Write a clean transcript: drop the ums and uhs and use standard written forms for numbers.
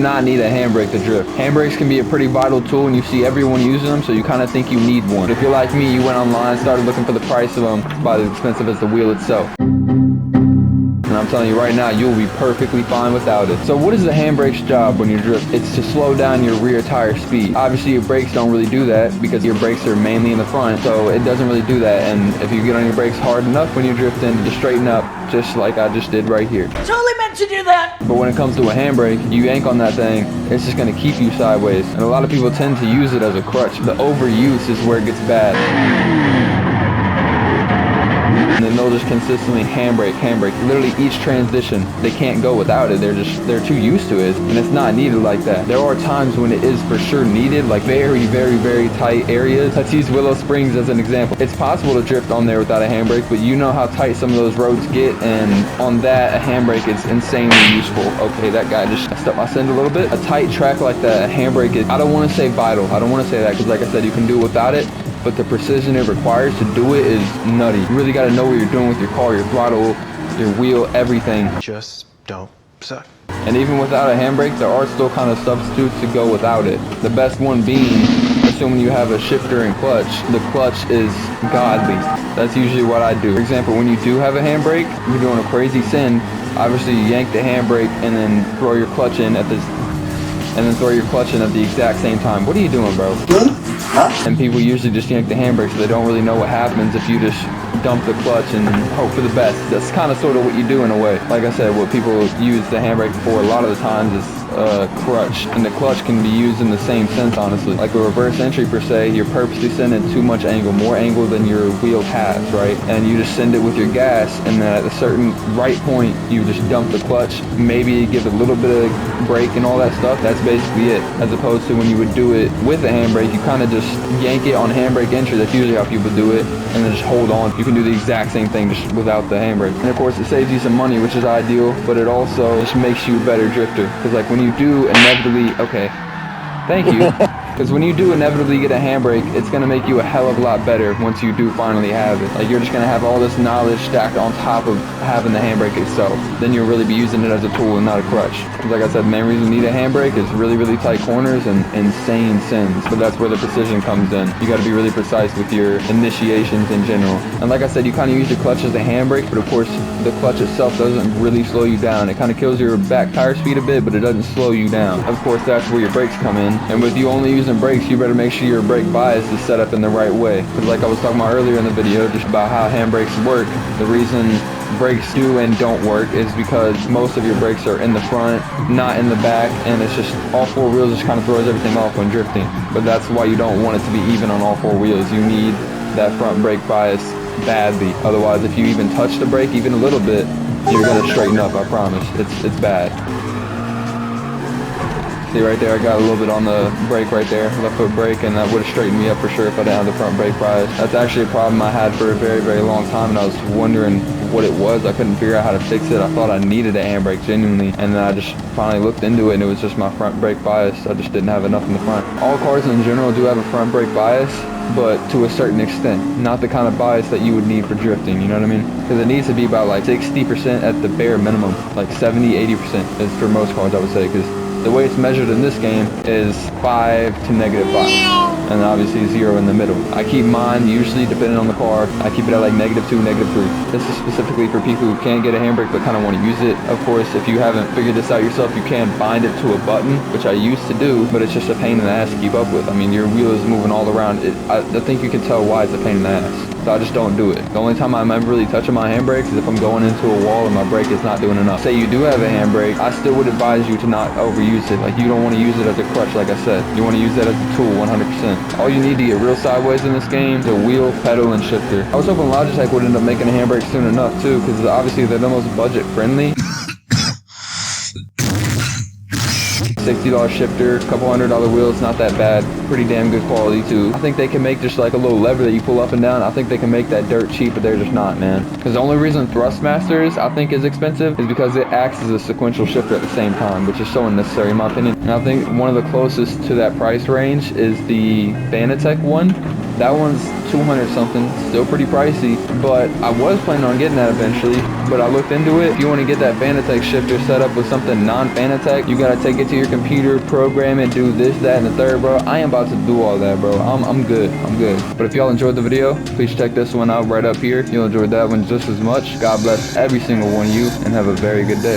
not need a handbrake to drift. Handbrakes can be a pretty vital tool and you see everyone using them, so you kind of think you need one. If you're like me, you went online, started looking for the price of them, it's about as expensive as the wheel itself. And I'm telling you right now, you'll be perfectly fine without it. So what is the handbrake's job when you drift? It's to slow down your rear tire speed. Obviously your brakes don't really do that because your brakes are mainly in the front, so it doesn't really do that. And if you get on your brakes hard enough when you're drifting, you straighten up just like I just did right here. Totally meant to do that! But when it comes to a handbrake, you yank on that thing, it's just gonna keep you sideways. And a lot of people tend to use it as a crutch. The overuse is where it gets bad. And then they'll just consistently handbrake. Literally each transition, they can't go without it. They're too used to it, and it's not needed like that. There are times when it is for sure needed, like very, very, very tight areas. Let's use Willow Springs as an example. It's possible to drift on there without a handbrake, but you know how tight some of those roads get, and on that, a handbrake is insanely useful. Okay, that guy just stepped my send a little bit. A tight track like that, a handbrake is, I don't want to say vital. I don't want to say that because like I said, you can do it without it. But the precision it requires to do it is nutty. You really got to know what you're doing with your car, your throttle, your wheel, everything. Just don't suck. And even without a handbrake, there are still kind of substitutes to go without it. The best one being, assuming you have a shifter and clutch, the clutch is godly. That's usually what I do. For example, when you do have a handbrake, you're doing a crazy send, obviously you yank the handbrake and then throw your clutch in at the exact same time. What are you doing, bro? And people usually just yank the handbrake, so they don't really know what happens if you just dump the clutch and hope for the best. That's kind of sort of what you do in a way. Like I said, what people use the handbrake for a lot of the times is crutch, and the clutch can be used in the same sense, honestly. Like a reverse entry per se, you're purposely sending too much angle, more angle than your wheel has, right? And you just send it with your gas, and then at a certain right point, you just dump the clutch, maybe give it a little bit of brake and all that stuff. That's basically it. As opposed to when you would do it with a handbrake, you kind of just yank it on handbrake entry. That's usually how people do it, and then just hold on. You can do the exact same thing just without the handbrake. And of course, it saves you some money, which is ideal, but it also just makes you a better drifter. Because like when you do inevitably, okay, thank you. Because when you do inevitably get a handbrake, it's going to make you a hell of a lot better once you do finally have it. Like you're just going to have all this knowledge stacked on top of having the handbrake itself. Then you'll really be using it as a tool and not a crutch. Because like I said, the main reason you need a handbrake is really, really tight corners and insane sends. But that's where the precision comes in. You got to be really precise with your initiations in general. And like I said, you kind of use your clutch as a handbrake, but of course the clutch itself doesn't really slow you down. It kind of kills your back tire speed a bit, but it doesn't slow you down. Of course, that's where your brakes come in. And with you only using brakes, you better make sure your brake bias is set up in the right way. Because like I was talking about earlier in the video, just about how handbrakes work, the reason brakes do and don't work is because most of your brakes are in the front, not in the back, and it's just all four wheels just kind of throws everything off when drifting. But that's why you don't want it to be even on all four wheels. You need that front brake bias badly. Otherwise, if you even touch the brake even a little bit, you're gonna straighten up, I promise. It's bad. See right there, I got a little bit on the brake right there, left foot brake, and that would have straightened me up for sure if I didn't have the front brake bias. That's actually a problem I had for a very, very long time, and I was wondering what it was. I couldn't figure out how to fix it. I thought I needed a handbrake genuinely, and then I just finally looked into it, and it was just my front brake bias. I just didn't have enough in the front. All cars in general do have a front brake bias, but to a certain extent, not the kind of bias that you would need for drifting, you know what I mean? Because it needs to be about like 60% at the bare minimum, like 70-80% is for most cars, I would say, because the way it's measured in this game is 5 to -5, and obviously 0 in the middle. I keep mine, usually depending on the car, I keep it at like -2, -3. This is specifically for people who can't get a handbrake but kind of want to use it. Of course, if you haven't figured this out yourself, you can bind it to a button, which I used to do, but it's just a pain in the ass to keep up with. I mean, your wheel is moving all around. I think you can tell why it's a pain in the ass. So I just don't do it. The only time I'm ever really touching my handbrakes is if I'm going into a wall and my brake is not doing enough. Say you do have a handbrake, I still would advise you to not overuse it. Like you don't want to use it as a crutch, like I said. You want to use that as a tool 100%. All you need to get real sideways in this game is a wheel, pedal, and shifter. I was hoping Logitech would end up making a handbrake soon enough too, because obviously they're the most budget friendly. $60 shifter, couple $100 wheels, not that bad. Pretty damn good quality too. I think they can make just like a little lever that you pull up and down. I think they can make that dirt cheap, but they're just not, man. Because the only reason Thrustmasters I think is expensive is because it acts as a sequential shifter at the same time, which is so unnecessary in my opinion. And I think one of the closest to that price range is the Fanatec one. That one's 200 something, still pretty pricey, but I was planning on getting that eventually, but I looked into it. If you want to get that Fanatec shifter set up with something non-Fanatec, you gotta take it to your computer, program it, do this, that, and the third, bro. I ain't about to do all that, bro. I'm good. But if y'all enjoyed the video, please check this one out right up here. If you enjoyed that one just as much, God bless every single one of you, and have a very good day.